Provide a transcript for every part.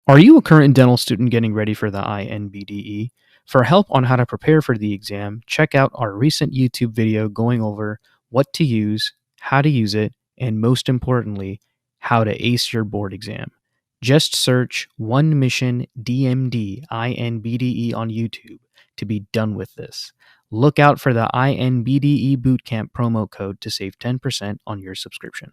Are you a current dental student getting ready for the INBDE? For help on how to prepare for the exam, check out our recent YouTube video going over what to use, how to use it, and most importantly, how to ace your board exam. Just search One Mission DMD INBDE on YouTube to be done with this. Look out for the INBDE Bootcamp promo code to save 10% on your subscription.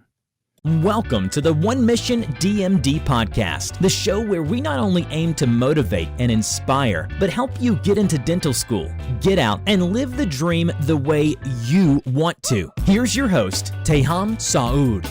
Welcome to the One Mission DMD Podcast, the show where we not only aim to motivate and inspire, but help you get into dental school, get out, and live the dream the way you want to. Here's your host, Teham Saud.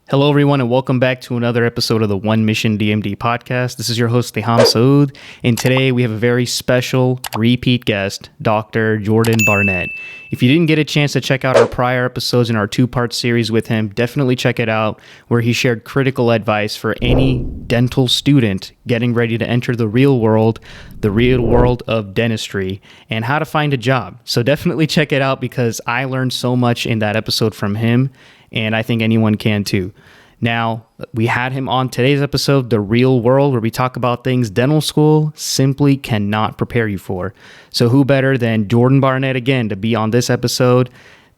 Hello, everyone, and welcome back to another episode of the One Mission DMD Podcast. This is your host, Teham Saud, and today we have a very special repeat guest, Dr. Jordan Barnett. If you didn't get a chance to check out our prior episodes in our two-part series with him, definitely check it out, where he shared critical advice for any dental student getting ready to enter the real world of dentistry, and how to find a job. So definitely check it out because I learned so much in that episode from him, and I think anyone can too. Now, we had him on today's episode, The Real World, where we talk about things dental school simply cannot prepare you for. So who better than Jordan Barnett again to be on this episode?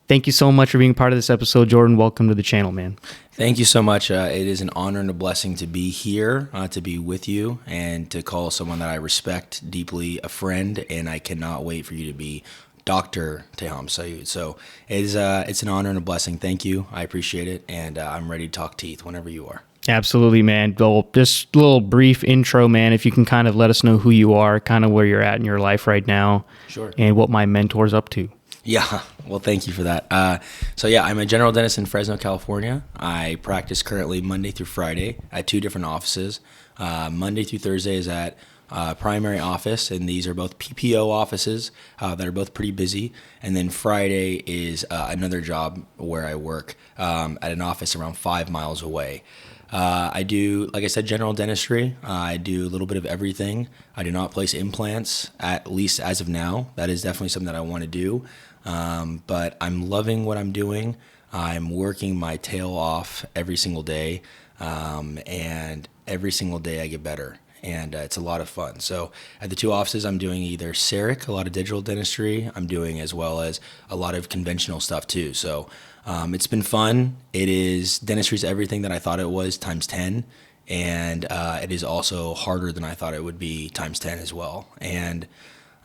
Thank you so much for being part of this episode, Jordan. Welcome to the channel, man. Thank you so much. It is an honor and a blessing to be here, to be with you, and to call someone that I respect deeply a friend, and I cannot wait for you to be Dr. Teham Saud. So it's an honor and a blessing. Thank you. I appreciate it. And I'm ready to talk teeth whenever you are. Absolutely, man. Well, just a little brief intro, man. If you can kind of let us know who you are, kind of where you're at in your life right now. Sure. And what my mentor's up to. Yeah. Well, thank you for that. I'm a general dentist in Fresno, California. I practice currently Monday through Friday at two different offices. Monday through Thursday is at primary office, and these are both PPO offices that are both pretty busy. And then Friday is another job where I work at an office around 5 miles away. I do, like I said, general dentistry. I do a little bit of everything. I do not place implants, at least as of now. That is definitely something that I want to do. But I'm loving what I'm doing. I'm working my tail off every single day, and every single day I get better. And it's a lot of fun. So at the two offices, I'm doing either CEREC, a lot of digital dentistry. I'm doing as well as a lot of conventional stuff too. So it's been fun. Dentistry is everything that I thought it was times 10. And it is also harder than I thought it would be times 10 as well. And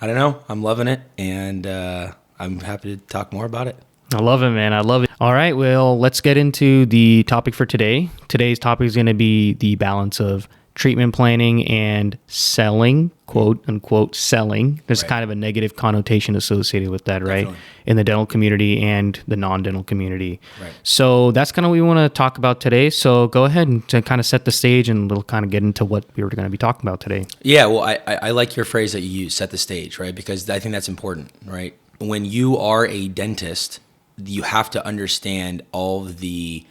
I don't know, I'm loving it. And I'm happy to talk more about it. I love it, man. I love it. All right, well, let's get into the topic for today. Today's topic is going to be the balance of treatment planning and selling, quote unquote, selling. There's kind of a negative connotation associated with that, right? Definitely. In the dental community and the non-dental community. Right. So that's kind of what we want to talk about today. So go ahead and to kind of set the stage, and we'll kind of get into what we were going to be talking about today. Yeah, well, I like your phrase that you use, set the stage, right? Because I think that's important, right? When you are a dentist, you have to understand all of the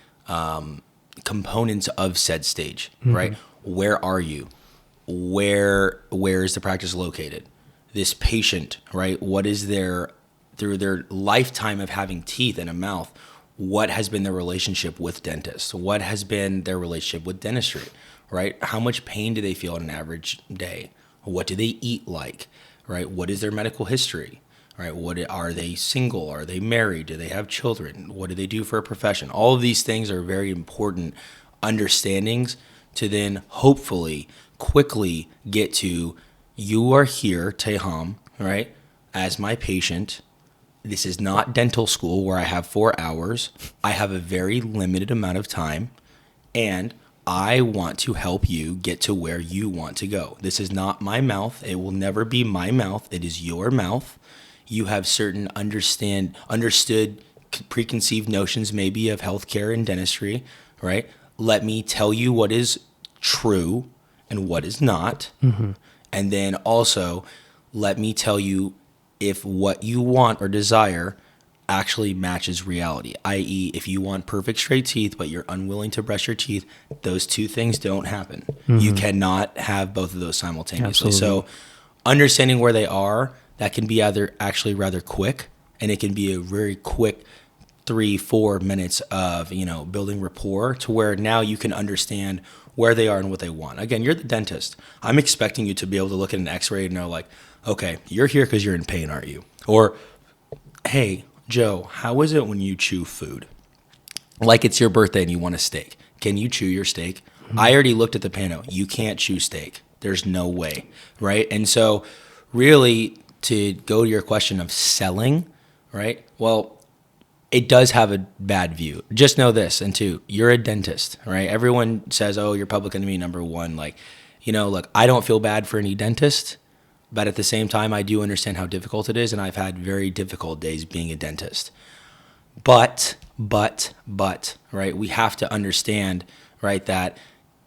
components of said stage, right? Where are you? Where is the practice located? This patient, right? What is through their lifetime of having teeth and a mouth, what has been their relationship with dentists? What has been their relationship with dentistry, right? How much pain do they feel on an average day? What do they eat like, right? What is their medical history, right? Are they single? Are they married? Do they have children? What do they do for a profession? All of these things are very important understandings to then hopefully quickly get to, you are here, Teham, right, as my patient. This is not dental school where I have 4 hours. I have a very limited amount of time, and I want to help you get to where you want to go. This is not my mouth. It will never be my mouth. It is your mouth. You have certain understood preconceived notions maybe of healthcare and dentistry, right? Let me tell you what is true and what is not. And then also let me tell you if what you want or desire actually matches reality, i.e. if you want perfect straight teeth but you're unwilling to brush your teeth, those two things don't happen. You cannot have both of those simultaneously. Absolutely. So understanding where they are, that can be either actually rather quick, and it can be a very quick 3-4 minutes of, building rapport to where now you can understand where they are and what they want. Again, you're the dentist. I'm expecting you to be able to look at an x-ray and know like, okay, you're here because you're in pain, aren't you? Or, hey, Joe, how is it when you chew food? Like it's your birthday and you want a steak. Can you chew your steak? I already looked at the panel. You can't chew steak. There's no way, right? And so really to go to your question of selling, right? Well, it does have a bad view. Just know this, and two, you're a dentist, right? Everyone says, oh, you're public enemy number one. Like, look, I don't feel bad for any dentist, but at the same time, I do understand how difficult it is, and I've had very difficult days being a dentist. But, right, we have to understand, right, that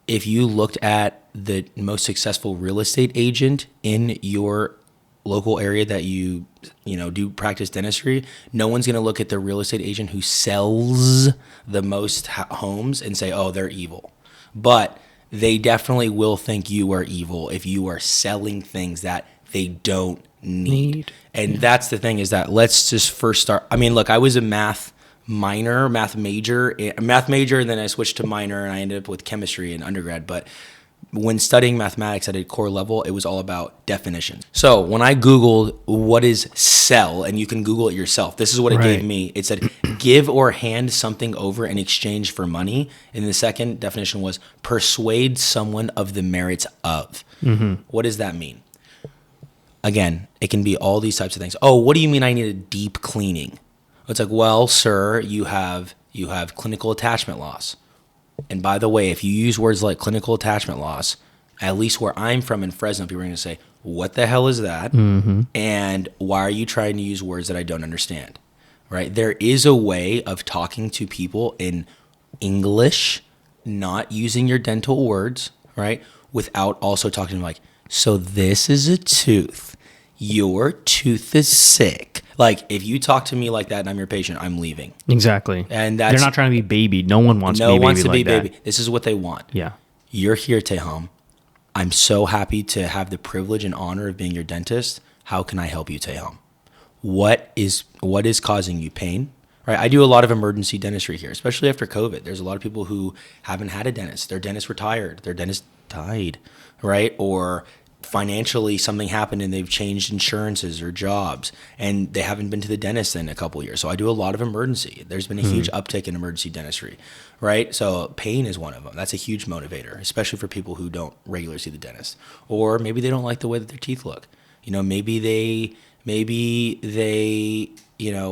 if you looked at the most successful real estate agent in your local area that you do practice dentistry, no one's going to look at the real estate agent who sells the most homes and say, oh, they're evil. But they definitely will think you are evil if you are selling things that they don't need. And that's the thing, is that let's just first start. I mean, look, I was a math major, and then I switched to minor, and I ended up with chemistry in undergrad. But when studying mathematics at a core level, it was all about definitions. So when I Googled what is sell, and you can Google it yourself, this is what it gave me. It said, give or hand something over in exchange for money. And the second definition was persuade someone of the merits of. What does that mean? Again, it can be all these types of things. Oh, what do you mean I need a deep cleaning? It's like, well, sir, you have clinical attachment loss. And by the way, if you use words like clinical attachment loss, at least where I'm from in Fresno, people are going to say, what the hell is that? And why are you trying to use words that I don't understand? Right? There is a way of talking to people in English, not using your dental words, right? Without also talking to them like, so this is a tooth. Your tooth is sick. Like, if you talk to me like that and I'm your patient, I'm leaving. Exactly. And they're not trying to be babied. No one wants to be baby like that. This is what they want. Yeah. You're here, Teham. I'm so happy to have the privilege and honor of being your dentist. How can I help you, Teham? What is causing you pain? Right? I do a lot of emergency dentistry here, especially after COVID. There's a lot of people who haven't had a dentist. Their dentist retired. Their dentist died, right? Or financially something happened and they've changed insurances or jobs and they haven't been to the dentist in a couple of years. So I do a lot of emergency. There's been a huge uptick in emergency dentistry, right? So pain is one of them. That's a huge motivator, especially for people who don't regularly see the dentist. Or maybe they don't like the way that their teeth look. Maybe they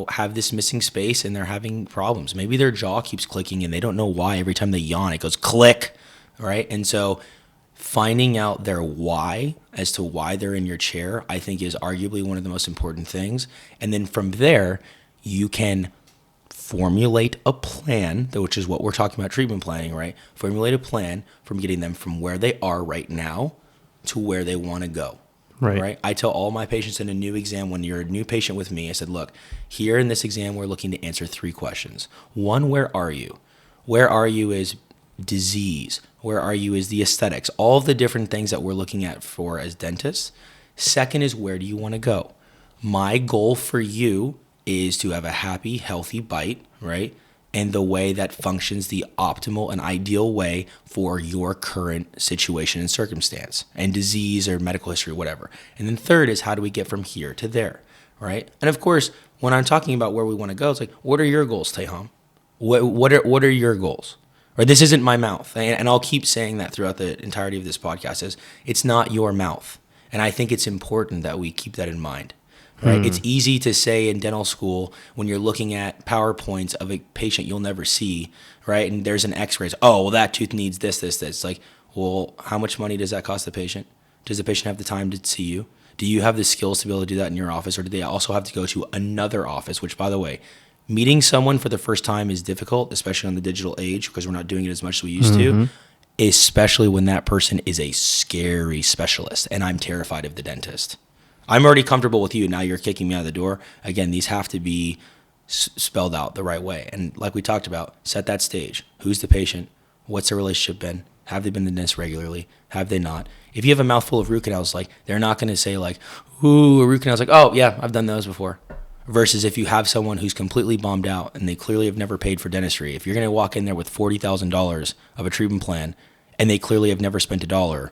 have this missing space and they're having problems. Maybe their jaw keeps clicking and they don't know why. Every time they yawn, it goes click, right? And so finding out their why as to why they're in your chair, I think is arguably one of the most important things. And then from there, you can formulate a plan, which is what we're talking about, treatment planning, right? Formulate a plan from getting them from where they are right now to where they want to go. Right. I tell all my patients in a new exam, when you're a new patient with me, I said, look, here in this exam, we're looking to answer 3 questions. 1, where are you? Where are you is disease. Where are you is the aesthetics, all of the different things that we're looking at for as dentists. 2nd is, where do you want to go? My goal for you is to have a happy, healthy bite, right? And the way that functions the optimal and ideal way for your current situation and circumstance and disease or medical history, whatever. And then 3rd is, how do we get from here to there, right? And of course, when I'm talking about where we want to go, it's like, what are your goals, Teham? What are your goals? Or this isn't my mouth. And I'll keep saying that throughout the entirety of this podcast, is it's not your mouth. And I think it's important that we keep that in mind. Right? It's easy to say in dental school when you're looking at PowerPoints of a patient you'll never see, right? And there's an x-ray. Oh, well, that tooth needs this. It's like, well, how much money does that cost the patient? Does the patient have the time to see you? Do you have the skills to be able to do that in your office? Or do they also have to go to another office, which, by the way, meeting someone for the first time is difficult, especially on the digital age, because we're not doing it as much as we used to, especially when that person is a scary specialist. And I'm terrified of the dentist. I'm already comfortable with you. Now you're kicking me out of the door. Again, these have to be spelled out the right way. And like we talked about, set that stage. Who's the patient? What's their relationship been? Have they been to the dentist regularly? Have they not? If you have a mouthful of root canals, like, they're not going to say like, ooh, a root canal. Like, oh yeah, I've done those before. Versus if you have someone who's completely bombed out and they clearly have never paid for dentistry, if you're going to walk in there with $40,000 of a treatment plan and they clearly have never spent $1,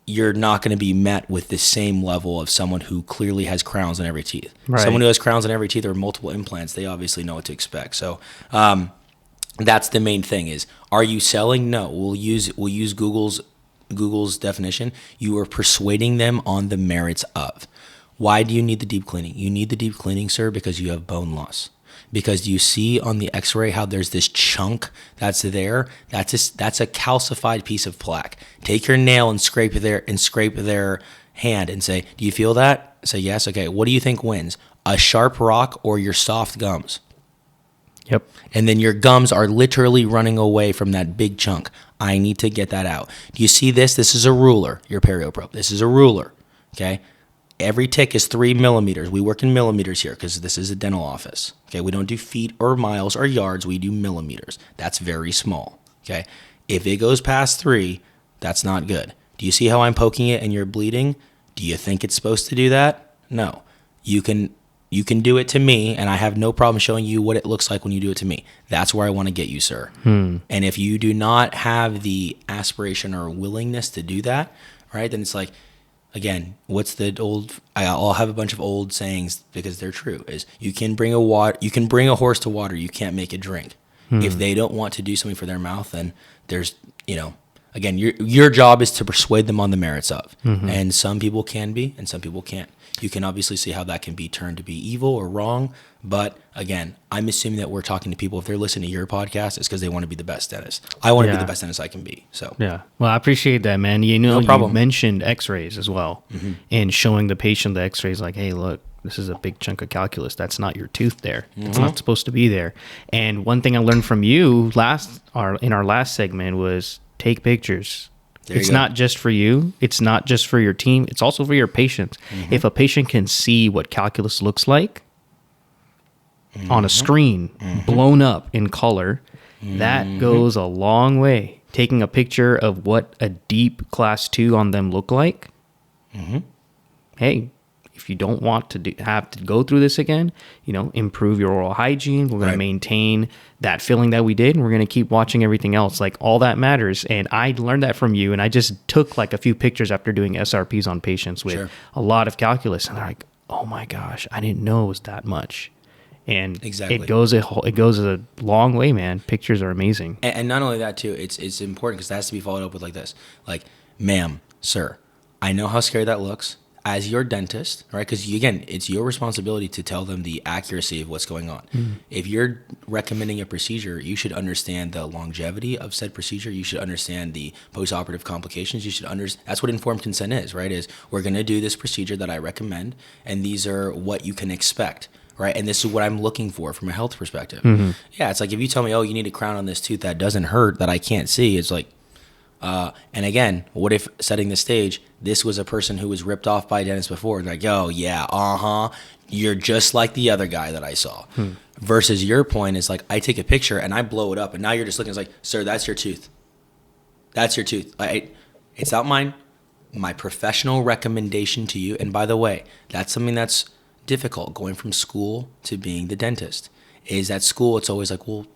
you're not going to be met with the same level of someone who clearly has crowns in every teeth. Right. Someone who has crowns in every teeth or multiple implants, they obviously know what to expect. So that's the main thing is, are you selling? No, we'll use Google's definition. You are persuading them on the merits of. Why do you need the deep cleaning? You need the deep cleaning, sir, because you have bone loss. Because you see on the x-ray how there's this chunk that's there. That's a calcified piece of plaque. Take your nail and scrape their hand and say, do you feel that? Say yes. Okay. What do you think wins? A sharp rock or your soft gums? Yep. And then your gums are literally running away from that big chunk. I need to get that out. Do you see this? This is a ruler, your perioprobe. This is a ruler. Okay. Every tick is 3 millimeters. We work in millimeters here because this is a dental office. Okay, we don't do feet or miles or yards. We do millimeters. That's very small. Okay, if it goes past 3, that's not good. Do you see how I'm poking it and you're bleeding? Do you think it's supposed to do that? No. You can do it to me, and I have no problem showing you what it looks like when you do it to me. That's where I want to get you, sir. And if you do not have the aspiration or willingness to do that, right, then it's like, again, what's the old? I'll have a bunch of old sayings because they're true. Is you can bring a horse to water, you can't make it drink. If they don't want to do something for their mouth, then there's, again, your job is to persuade them on the merits of. And some people can be, and some people can't. You can obviously see how that can be turned to be evil or wrong. But again, I'm assuming that we're talking to people, if they're listening to your podcast, it's because they want to be the best dentist. I want to be the best dentist I can be. So yeah, well, I appreciate that, man. You mentioned X-rays as well, and showing the patient the X-rays, like, hey, look, this is a big chunk of calculus. That's not your tooth there. It's not supposed to be there. And one thing I learned from you in our last segment was take pictures. It's not just for you. It's not just for your team. It's also for your patient. If a patient can see what calculus looks like on a screen, blown up in color, that goes a long way. Taking a picture of what a deep class 2 on them look like. Hey, if you don't want to have to go through this again, improve your oral hygiene. We're going to maintain that feeling that we did, and we're going to keep watching everything else. Like, all that matters. And I learned that from you, and I just took like a few pictures after doing SRPs on patients with a lot of calculus, and they're like, oh my gosh, I didn't know it was that much. And it goes a long way, man. Pictures are amazing. And not only that too, it's important because that has to be followed up with like this. Like, ma'am, sir, I know how scary that looks. As your dentist, right? Because again, it's your responsibility to tell them the accuracy of what's going on. If you're recommending a procedure, you should understand the longevity of said procedure. You should understand the post-operative complications. You should that's what informed consent is, right? Is we're going to do this procedure that I recommend, and these are what you can expect, right? And this is what I'm looking for from a health perspective. Yeah, it's like if you tell me, oh, you need a crown on this tooth that doesn't hurt, that I can't see, it's like, and again, what if, setting the stage, this was a person who was ripped off by a dentist before, and like, oh yeah, you're just like the other guy that I saw. Versus your point is like, I take a picture and I blow it up, and now you're just looking, it's like, sir, that's your tooth. That's your tooth. It's not mine. My professional recommendation to you, and by the way, that's something that's difficult going from school to being the dentist, is at school it's always like, well,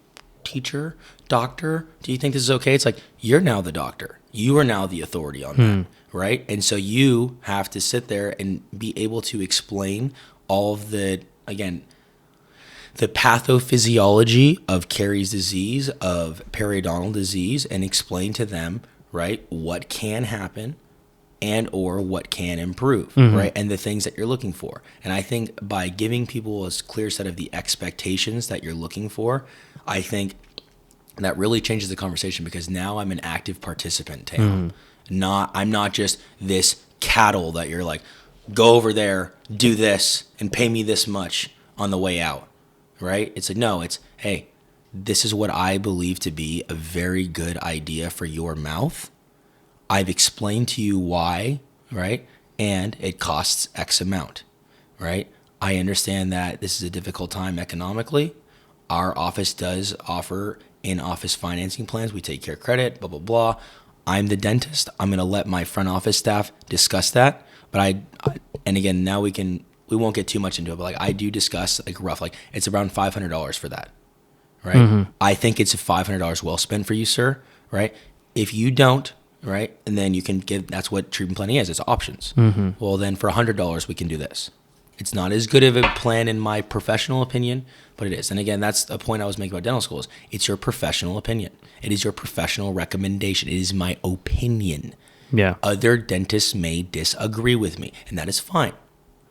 teacher, doctor, do you think this is okay? It's like, you're now the doctor. You are now the authority on that, right? And so you have to sit there and be able to explain all of the, again, the pathophysiology of caries disease, of periodontal disease, and explain to them, right, what can happen and or what can improve, right? And the things that you're looking for. And I think by giving people a clear set of the expectations that you're looking for, I think that really changes the conversation, because now I'm an active participant, Tam. I'm not just this cattle that you're like, go over there, do this, and pay me this much on the way out, right? It's like, no, it's, hey, this is what I believe to be a very good idea for your mouth. I've explained to you why, right? And it costs X amount, right? I understand that this is a difficult time economically. Our office does offer in-office financing plans. We take care of credit, blah, blah, blah. I'm the dentist. I'm going to let my front office staff discuss that. But and again, now we can we won't get too much into it, but like I do discuss like rough, like it's around $500 for that, right? I think it's $500 well spent for you, sir, right? If you don't, right, and then you can give, that's what treatment planning is, it's options. Well, then for $100, we can do this. It's not as good of a plan in my professional opinion, but it is. And again, that's a point I was making about dental schools. It's your professional opinion. It is your professional recommendation. It is my opinion. Yeah. Other dentists may disagree with me, and that is fine.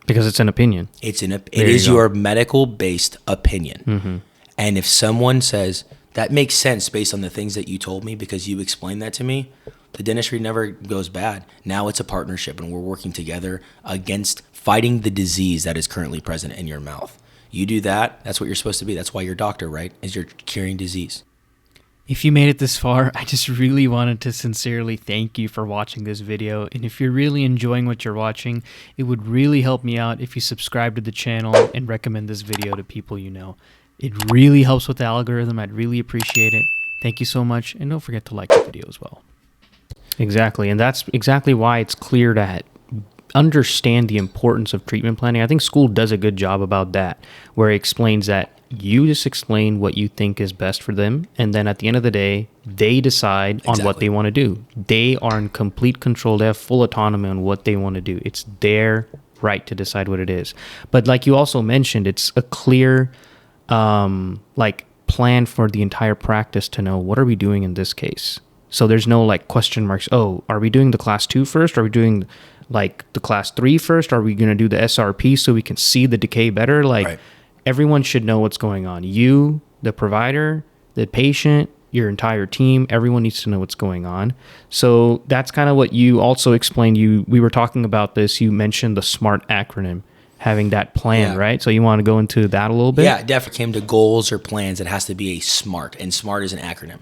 Because it's an opinion. It is your medical-based opinion. And if someone says, that makes sense based on the things that you told me because you explained that to me, the dentistry never goes bad. Now it's a partnership, and we're working together against fighting the disease that is currently present in your mouth. You do that, that's what you're supposed to be. That's why you're a doctor, right? Is you're curing disease. If you made it this far, I just really wanted to sincerely thank you for watching this video. And if you're really enjoying what you're watching, it would really help me out if you subscribe to the channel and recommend this video to people you know. It really helps with the algorithm. I'd really appreciate it. Thank you so much. And don't forget to like the video as well. Exactly. And that's exactly why it's clear to understand the importance of treatment planning. I think school does a good job about that, where it explains that you just explain what you think is best for them, and then at the end of the day, they decide on what they want to do. They are in complete control. They have full autonomy on what they want to do. It's their right to decide what it is. But like you also mentioned, it's a clear plan for the entire practice to know, what are we doing in this case? So there's no like question marks. Oh, are we doing the class 2 first? Are we doing like the class 3 first? Are we going to do the SRP so we can see the decay better? Like everyone should know what's going on. You, the provider, the patient, your entire team, everyone needs to know what's going on. So that's kind of what you also explained. We were talking about this. You mentioned the SMART acronym, having that plan, right? So you want to go into that a little bit? Yeah, it definitely came to goals or plans. It has to be a SMART, and SMART is an acronym.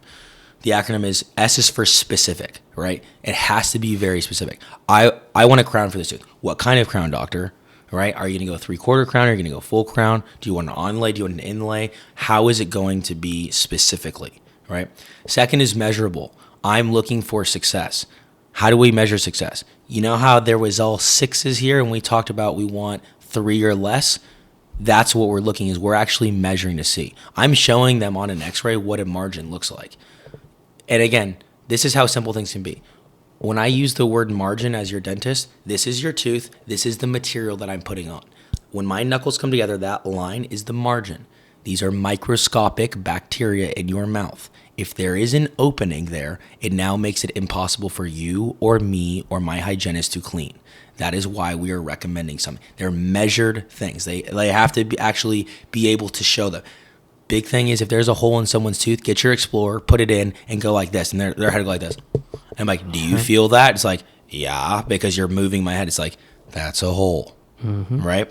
The acronym is S is for specific, right? It has to be very specific. I want a crown for this tooth. What kind of crown, doctor? Right? Are you going to go 3/4 crown? Are you going to go full crown? Do you want an onlay? Do you want an inlay? How is it going to be specifically, right? Second is measurable. I'm looking for success. How do we measure success? You know how there was all 6s here and we talked about we want 3 or less? That's what we're looking is we're actually measuring to see. I'm showing them on an x-ray what a margin looks like. And again, this is how simple things can be. When I use the word margin as your dentist, this is your tooth. This is the material that I'm putting on. When my knuckles come together, that line is the margin. These are microscopic bacteria in your mouth. If there is an opening there, it now makes it impossible for you or me or my hygienist to clean. That is why we are recommending something. They're measured things. They have to actually be able to show them. Big thing is if there's a hole in someone's tooth, get your Explorer, put it in, and go like this. And their head go like this. I'm like, do you feel that? It's like, yeah, because you're moving my head. It's like, that's a hole, right?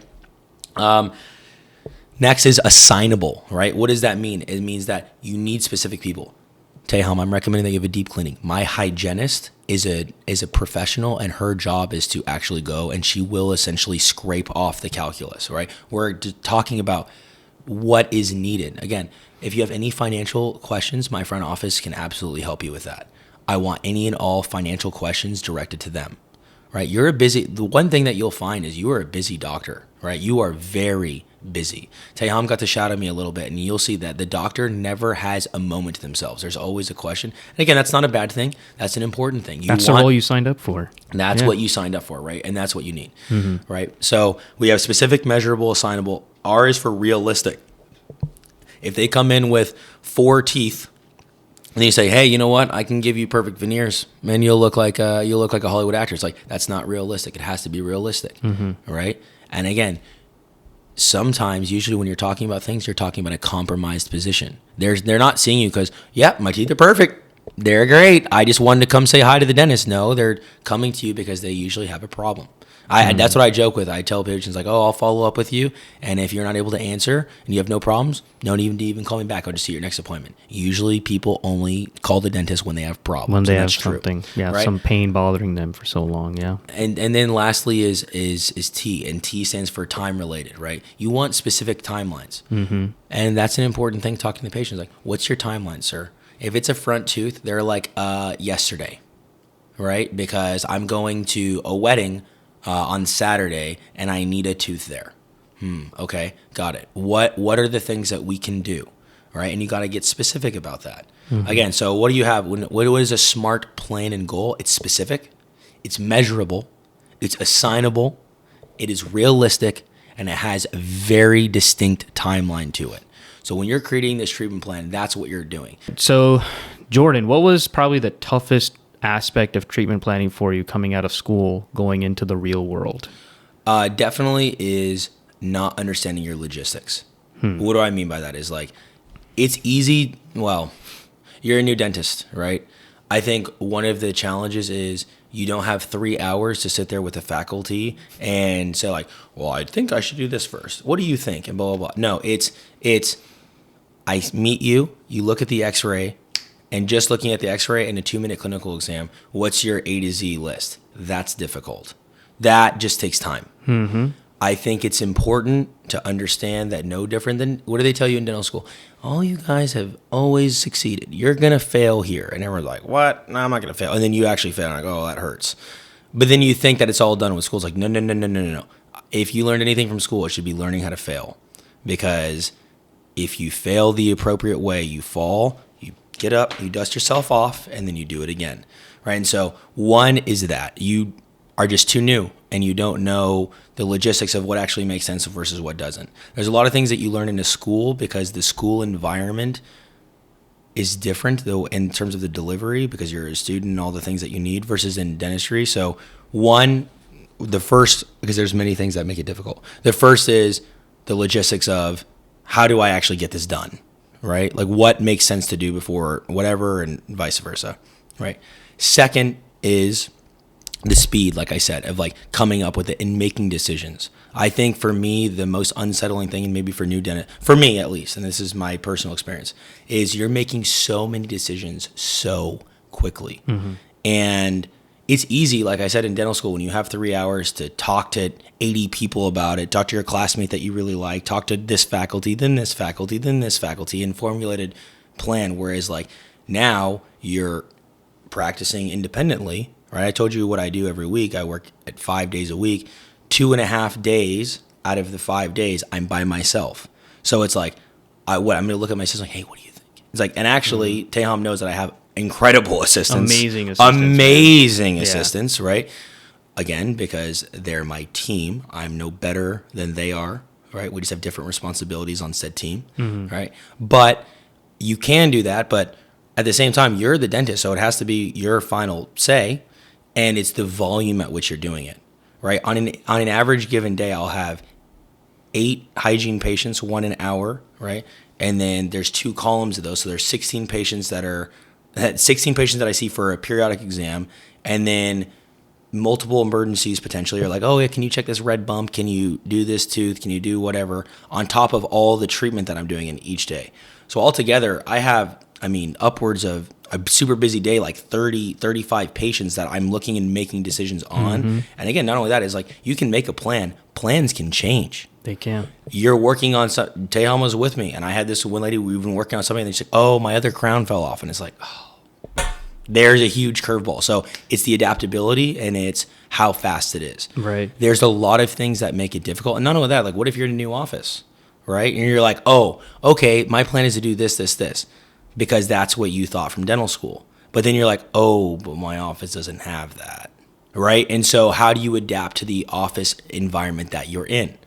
Next is assignable, right? What does that mean? It means that you need specific people. Teham, I'm recommending that you have a deep cleaning. My hygienist is a professional, and her job is to actually go, and she will essentially scrape off the calculus, right? We're talking about what is needed. Again, if you have any financial questions, my front office can absolutely help you with that. I want any and all financial questions directed to them, right? The one thing that you'll find is you are a busy doctor, right? You are very busy. Teham got to shout at me a little bit, and you'll see that the doctor never has a moment to themselves. There's always a question. And again, that's not a bad thing. That's an important thing. That's the role you signed up for. That's what you signed up for, right? And that's what you need, right? So we have specific, measurable, assignable. R is for realistic. If they come in with 4 teeth, and you say, "Hey, you know what? I can give you perfect veneers, and you'll look like a Hollywood actor." It's like, that's not realistic. It has to be realistic, right? And again, sometimes, usually when you're talking about things, you're talking about a compromised position. They're not seeing you because, yeah, my teeth are perfect. They're great. I just wanted to come say hi to the dentist. No, they're coming to you because they usually have a problem. That's what I joke with. I tell patients like, "Oh, I'll follow up with you, and if you're not able to answer and you have no problems, no need to even call me back. I'll just see your next appointment." Usually, people only call the dentist when they have problems. When they have something, right? Some pain bothering them for so long, And then lastly is T, and T stands for time related, right? You want specific timelines, and that's an important thing. Talking to patients like, "What's your timeline, sir?" If it's a front tooth, they're like, yesterday, right? Because I'm going to a wedding on Saturday and I need a tooth there. Okay, got it. What are the things that we can do, right? And you got to get specific about that. Again, so what do you have? What is a SMART plan and goal? It's specific, it's measurable, it's assignable, it is realistic, and it has a very distinct timeline to it. So when you're creating this treatment plan, that's what you're doing. So, Jordan, what was probably the toughest aspect of treatment planning for you coming out of school, going into the real world? Definitely is not understanding your logistics. What do I mean by that? Is like, it's easy. Well, you're a new dentist, right? I think one of the challenges is you don't have 3 hours to sit there with the faculty and say like, well, I think I should do this first. What do you think? And blah, blah, blah. No, it's I meet you, you look at the x-ray, and just looking at the x-ray and a 2-minute clinical exam, what's your A to Z list? That's difficult. That just takes time. I think it's important to understand that no different than, what do they tell you in dental school? All you guys have always succeeded. You're going to fail here. And everyone's like, what? No, I'm not going to fail. And then you actually fail. And I go, oh, that hurts. But then you think that it's all done with school. It's like, no. If you learned anything from school, it should be learning how to fail. Because if you fail the appropriate way, you fall, you get up, you dust yourself off, and then you do it again. Right? And so one is that you are just too new and you don't know the logistics of what actually makes sense versus what doesn't. There's a lot of things that you learn in a school because the school environment is different though in terms of the delivery because you're a student and all the things that you need versus in dentistry. So the first, because there's many things that make it difficult. The first is the logistics of how do I actually get this done, right? Like what makes sense to do before whatever and vice versa, right? Second is the speed, like I said, of like coming up with it and making decisions. I think for me, the most unsettling thing, and maybe for new dentists, for me at least, and this is my personal experience, is you're making so many decisions so quickly. And it's easy, like I said, in dental school, when you have 3 hours to talk to 80 people about it, talk to your classmate that you really like, talk to this faculty, then this faculty, then this faculty, and formulated plan. Whereas like now you're practicing independently. Right, I told you what I do every week. I work at 5 days a week. 2.5 days out of the 5 days, I'm by myself. So it's like, I'm going to look at my assistant like, hey, what do you think? It's like, and actually, Teham knows that I have incredible assistants. Amazing assistants, right? Again, because they're my team. I'm no better than they are, right? We just have different responsibilities on said team, right? But you can do that, but at the same time, you're the dentist, so it has to be your final say. And it's the volume at which you're doing it, right? On an average given day, I'll have 8 hygiene patients, 1 an hour, right? And then there's 2 columns of those. So there's 16 patients that I see for a periodic exam, and then multiple emergencies potentially are like, oh yeah, can you check this red bump? Can you do this tooth? Can you do whatever? On top of all the treatment that I'm doing in each day. So altogether, I have, upwards of a super busy day, like 30, 35 patients that I'm looking and making decisions on. And again, not only that, is like you can make a plan. Plans can change. They can. You're working on something. Teham was with me, and I had this one lady, we've been working on something, and she's like, oh, my other crown fell off. And it's like, oh, there's a huge curveball. So it's the adaptability and it's how fast it is. Right. There's a lot of things that make it difficult. And not only that, like what if you're in a new office, right? And you're like, oh, okay, my plan is to do this, this, this. Because that's what you thought from dental school. But then you're like, oh, but my office doesn't have that, right? And so how do you adapt to the office environment that you're in,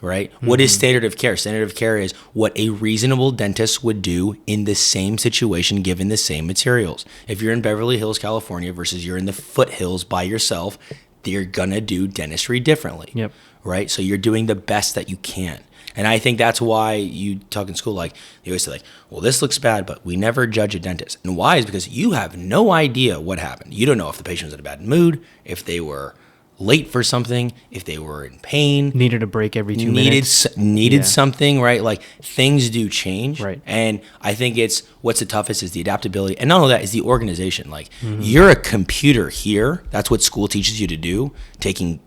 right? What is standard of care? Standard of care is what a reasonable dentist would do in the same situation given the same materials. If you're in Beverly Hills, California versus you're in the foothills by yourself, you're going to do dentistry differently, right? So you're doing the best that you can. And I think that's why you talk in school, like, they always say, like, well, this looks bad, but we never judge a dentist. And why is because you have no idea what happened. You don't know if the patient was in a bad mood, if they were late for something, if they were in pain. Needed a break every 2 minutes. Needed something, right? Like, things do change. Right. And I think what's the toughest is the adaptability. And not only that, is the organization. Like, you're a computer here. That's what school teaches you to do, taking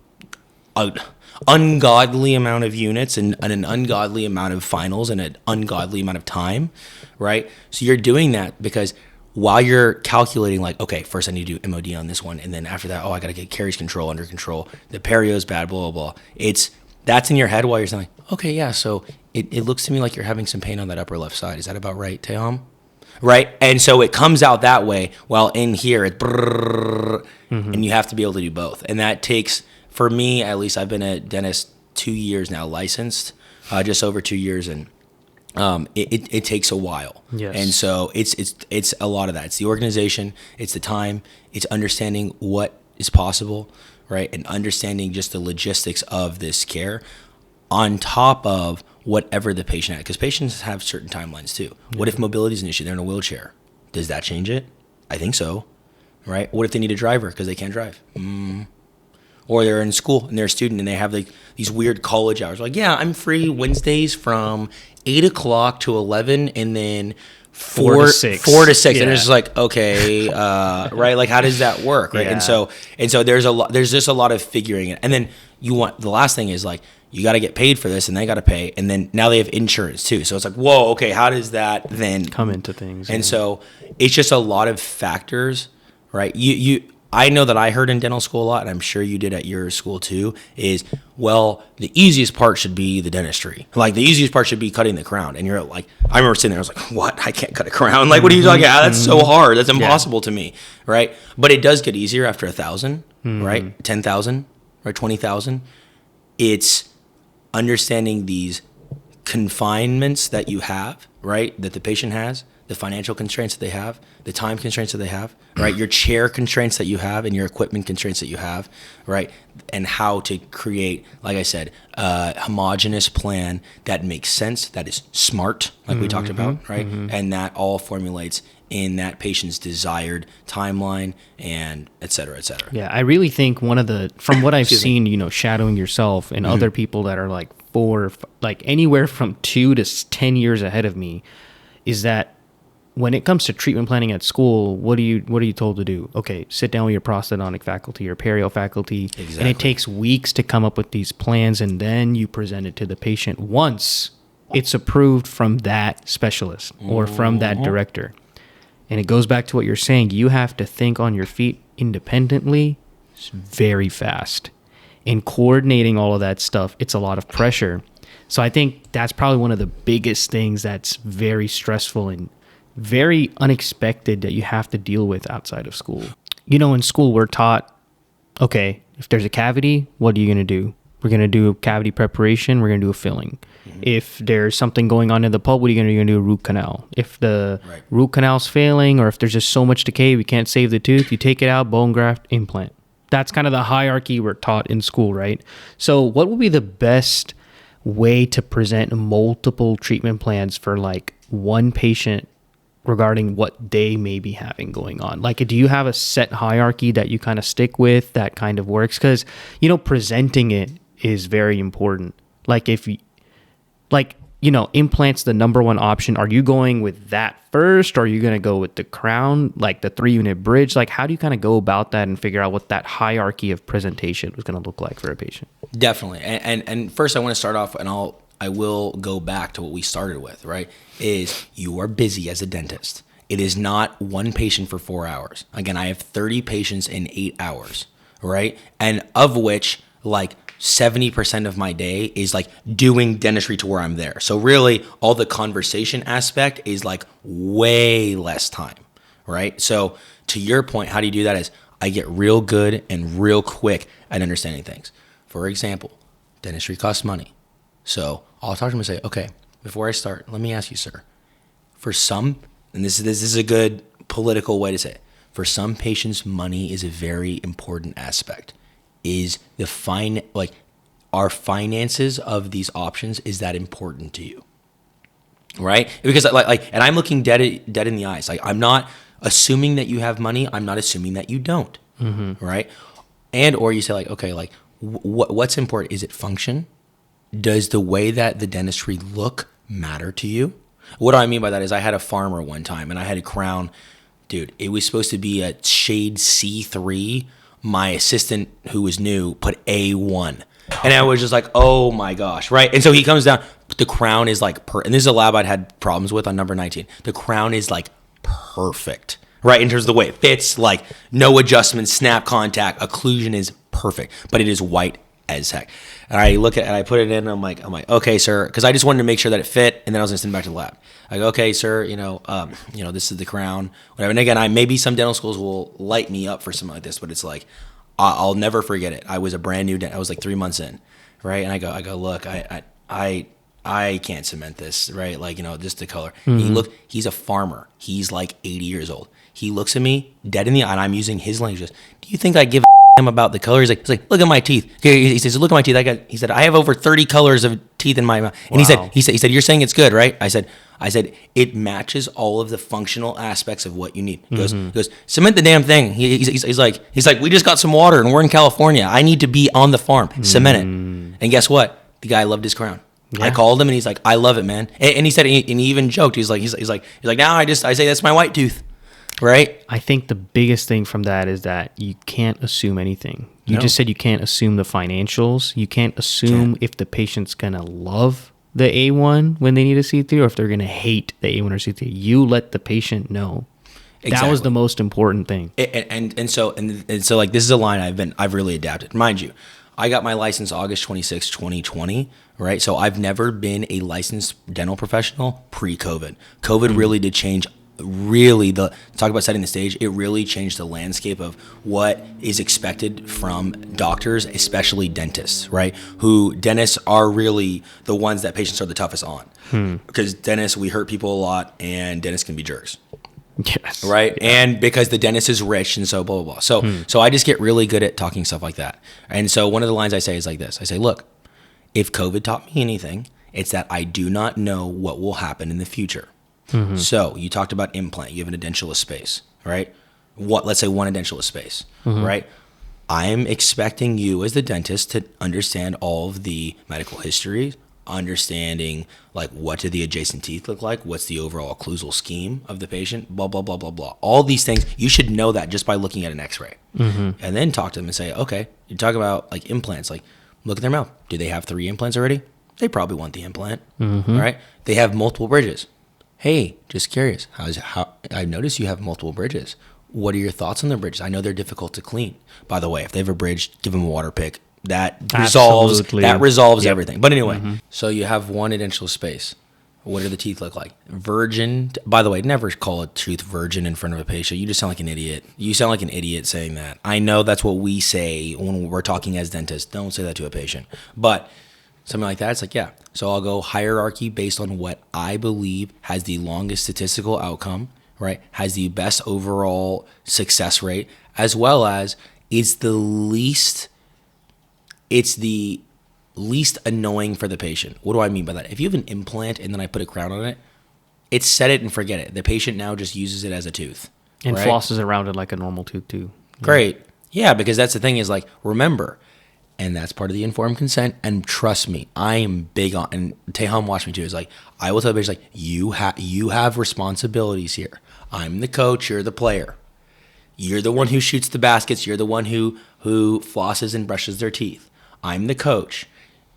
ungodly amount of units and an ungodly amount of finals and an ungodly amount of time, right? So you're doing that because while you're calculating, like, okay, first I need to do MOD on this one, and then after that, I got to get caries control under control. The perio's bad, blah, blah, blah. That's in your head while you're saying, okay, yeah, so it looks to me like you're having some pain on that upper left side. Is that about right, Teham? Right? And so it comes out that way, while in here, it's and you have to be able to do both. And that takes, for me, at least, I've been a dentist 2 years now, licensed, just over 2 years, and it takes a while. Yes. And so it's a lot of that. It's the organization, it's the time, it's understanding what is possible, right? And understanding just the logistics of this care on top of whatever the patient had. Because patients have certain timelines too. Yeah. What if mobility is an issue? They're in a wheelchair. Does that change it? I think so, right? What if they need a driver because they can't drive? Or they're in school and they're a student and they have like these weird college hours. Like, yeah, I'm free Wednesdays from 8 o'clock to 11 and then 4 to 6. Yeah. And it's just like, okay, right? Like, how does that work, right? Yeah. And so there's just a lot of figuring it. And then the last thing is like, you got to get paid for this and they got to pay. And then now they have insurance too. So it's like, whoa, okay, how does that then come into things? And so it's just a lot of factors, right? I know that I heard in dental school a lot, and I'm sure you did at your school too, is, well, the easiest part should be the dentistry. Like, the easiest part should be cutting the crown. And you're like, I remember sitting there, I was like, what? I can't cut a crown? Like, what are you talking about? That's so hard. That's impossible to me, right? But it does get easier after 1,000, right? 10,000, right? 20,000. It's understanding these confinements that you have, right? That the patient has, the financial constraints that they have, the time constraints that they have, right? Your chair constraints that you have and your equipment constraints that you have, right? And how to create, like I said, a homogeneous plan that makes sense, that is smart, like we talked about, right? And that all formulates in that patient's desired timeline and et cetera, et cetera. Yeah, I really think from what I've seen, shadowing yourself and other people that are like anywhere from 2 to 10 years ahead of me, is that when it comes to treatment planning at school, what are you told to do? Okay, sit down with your prosthodontic faculty, your perio faculty, exactly. And it takes weeks to come up with these plans, and then you present it to the patient once it's approved from that specialist or from that director. And it goes back to what you're saying. You have to think on your feet independently very fast. And coordinating all of that stuff, it's a lot of pressure. So I think that's probably one of the biggest things that's very stressful and very unexpected that you have to deal with outside of school. In school, we're taught, okay, if there's a cavity, what are you going to do? We're going to do a cavity preparation. We're going to do a filling. If there's something going on in the pulp, what are you going to do? You're going to do a root canal. If the root canal's failing, or if there's just so much decay, we can't save the tooth, you take it out, bone graft, implant. That's kind of the hierarchy we're taught in school, right? So what would be the best way to present multiple treatment plans for like one patient regarding what they may be having going on? Like, do you have a set hierarchy that you kind of stick with that kind of works? Because, presenting it is very important. Like, implants the number one option. Are you going with that first? Or are you going to go with the crown, like the 3-unit bridge? Like, how do you kind of go about that and figure out what that hierarchy of presentation is going to look like for a patient? Definitely. And first I want to start off, and I will go back to what we started with, right? Is you are busy as a dentist. It is not one patient for 4 hours. Again, I have 30 patients in 8 hours, right? And of which, like, 70% of my day is like doing dentistry to where I'm there. So really, all the conversation aspect is like way less time, right? So to your point, how do you do that? Is I get real good and real quick at understanding things. For example, dentistry costs money. So I'll talk to him and say, okay, before I start, let me ask you, sir, for some, and this is a good political way to say it, for some patients, money is a very important aspect. Is our finances of these options, is that important to you? Right? Because and I'm looking dead in the eyes. Like, I'm not assuming that you have money. I'm not assuming that you don't. Right? And, or you say like, okay, like what's important? Is it function? Does the way that the dentistry look matter to you? What do I mean by that is I had a farmer one time and I had a crown. Dude, it was supposed to be a shade C3. My assistant, who was new, put A1. And I was just like, oh my gosh, right? And so he comes down, the crown is like, and this is a lab I'd had problems with on number 19. The crown is like perfect, right? In terms of the way it fits, like no adjustment, snap contact, occlusion is perfect, but it is white as heck. And I look at it and I put it in and I'm like, okay, sir, because I just wanted to make sure that it fit, and then I was gonna send it back to the lab. I go, okay, sir, this is the crown, whatever. And again, maybe some dental schools will light me up for something like this, but it's like, I'll never forget it. I was a brand new dentist. I was like 3 months in, right? And I go, look, I can't cement this, right? Like, just the color. Mm-hmm. He's a farmer. He's like 80 years old. He looks at me dead in the eye, and I'm using his language. He goes, do you think I give him about the color? He's like, look at my teeth. He says, look at my teeth. He said, I have over 30 colors of teeth in my mouth. And wow. he said, you're saying it's good, right? I said, it matches all of the functional aspects of what you need. He goes, cement the damn thing. He's like, we just got some water and we're in California. I need to be on the farm. Cement it. And guess what? The guy loved his crown. Yeah. I called him and he's like, I love it, man. And he said, and he even joked. He's like, now I say that's my white tooth, right? I think the biggest thing from that is that you can't assume anything. You just said you can't assume the financials. You can't assume if the patient's gonna love the A1 when they need a C3 or if they're gonna hate the A1 or C3. You let the patient know. Exactly. That was the most important thing. And so like this is a line I've really adapted. Mind you, I got my license August 26, 2020, right? So I've never been a licensed dental professional pre-COVID. COVID really did change, talk about setting the stage, it really changed the landscape of what is expected from doctors, especially dentists, right? Dentists are really the ones that patients are the toughest on. Because dentists, we hurt people a lot, and dentists can be jerks. Yes. Right. Yeah. And because the dentist is rich and so blah, blah, blah. So I just get really good at talking stuff like that. And so one of the lines I say is like this. I say, look, if COVID taught me anything, it's that I do not know what will happen in the future. Mm-hmm. So you talked about implant. You have an edentulous space, right? Let's say one edentulous space, right? I'm expecting you as the dentist to understand all of the medical history, understanding like what do the adjacent teeth look like, what's the overall occlusal scheme of the patient, blah, blah, blah, blah, blah. All these things, you should know that just by looking at an x-ray. And then talk to them and say, okay, you talk about like implants, like look at their mouth. Do they have 3 implants already? They probably want the implant, right? They have multiple bridges. Hey, just curious, I noticed you have multiple bridges. What are your thoughts on the bridges? I know they're difficult to clean. By the way, if they have a bridge, give them a water pick. That resolves everything. But anyway, so you have one edentulous space. What do the teeth look like? Virgin. By the way, never call a tooth virgin in front of a patient. You just sound like an idiot. You sound like an idiot saying that. I know that's what we say when we're talking as dentists. Don't say that to a patient. But something like that, it's like, yeah. So I'll go hierarchy based on what I believe has the longest statistical outcome, right? Has the best overall success rate, as well as it's the least annoying for the patient. What do I mean by that? If you have an implant and then I put a crown on it, it's set it and forget it. The patient now just uses it as a tooth. And flosses around it like a normal tooth too. Great. Yeah, because that's the thing is like, remember, and that's part of the informed consent. And trust me, I am big on, and Teham watched me too, is like, I will tell the patient, like, you have responsibilities here. I'm the coach, you're the player. You're the one who shoots the baskets. You're the one who flosses and brushes their teeth. I'm the coach.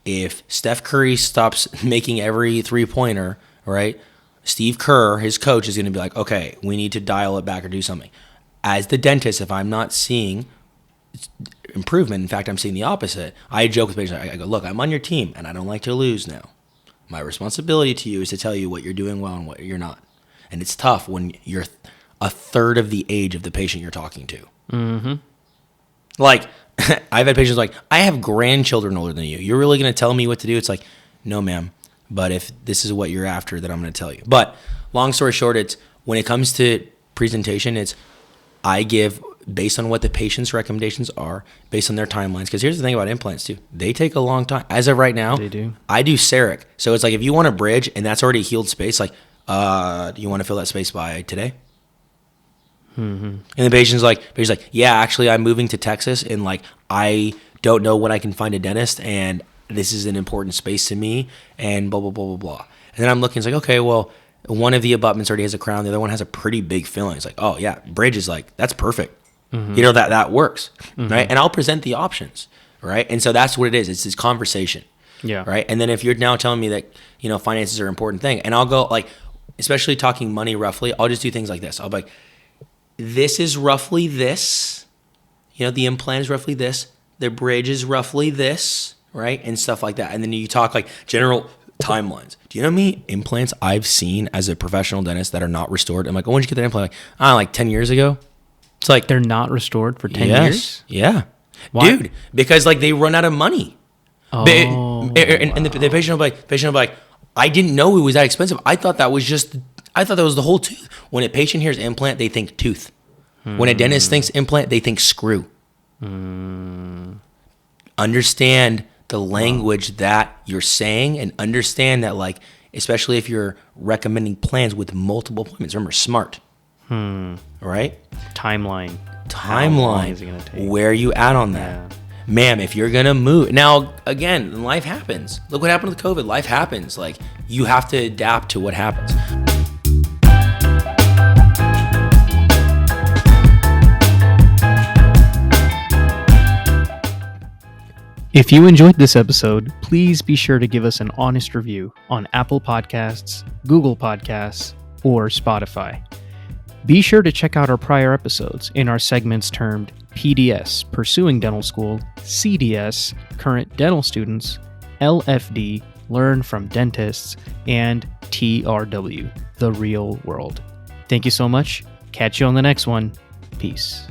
If Steph Curry stops making every three-pointer, right, Steve Kerr, his coach, is going to be like, okay, we need to dial it back or do something. As the dentist, if I'm not seeing improvement, in fact, I'm seeing the opposite, I joke with patients. I go, look, I'm on your team, and I don't like to lose now. My responsibility to you is to tell you what you're doing well and what you're not. And it's tough when you're a third of the age of the patient you're talking to. Like, I've had patients like, I have grandchildren older than you. You're really going to tell me what to do? It's like, no, ma'am. But if this is what you're after, then I'm going to tell you. But long story short, it's when it comes to presentation, it's I give based on what the patient's recommendations are, based on their timelines. Because here's the thing about implants too. They take a long time. As of right now, they do. I do CEREC. So it's like if you want a bridge and that's already a healed space, like, do you want to fill that space by today? And the patient's like, yeah, actually, I'm moving to Texas, and like, I don't know when I can find a dentist, and this is an important space to me, and blah, blah, blah, blah, blah. And then I'm looking, it's like, okay, well, one of the abutments already has a crown, the other one has a pretty big filling. It's like, oh yeah, bridge is like, that's perfect. You know, that works, right? And I'll present the options, right? And so that's what it is. It's this conversation, right? And then if you're now telling me that, you know, finances are an important thing, and I'll go like, especially talking money roughly, I'll just do things like this. I'll be like, this is roughly this. The implant is roughly this. The bridge is roughly this, right? And stuff like that. And then you talk like general timelines. Do you know how many implants I've seen as a professional dentist that are not restored? I'm like, when did you get that implant? Like 10 years ago. It's like they're not restored for 10 years? Yeah. Why? Dude, because like they run out of money. Oh, and the patient will be like, I didn't know it was that expensive. I thought that was the whole tooth. When a patient hears implant, they think tooth. When a dentist thinks implant, they think screw. Understand the language that you're saying, and understand that, like, especially if you're recommending plans with multiple appointments. Remember, SMART. Right? Timeline. How long is it gonna take? Where are you at on that? Yeah. Ma'am, if you're going to move. Now, again, life happens. Look what happened with COVID. Life happens. Like, you have to adapt to what happens. If you enjoyed this episode, please be sure to give us an honest review on Apple Podcasts, Google Podcasts, or Spotify. Be sure to check out our prior episodes in our segments termed PDS, Pursuing Dental School, CDS, Current Dental Students, LFD, Learn from Dentists, and TRW, The Real World. Thank you so much. Catch you on the next one. Peace.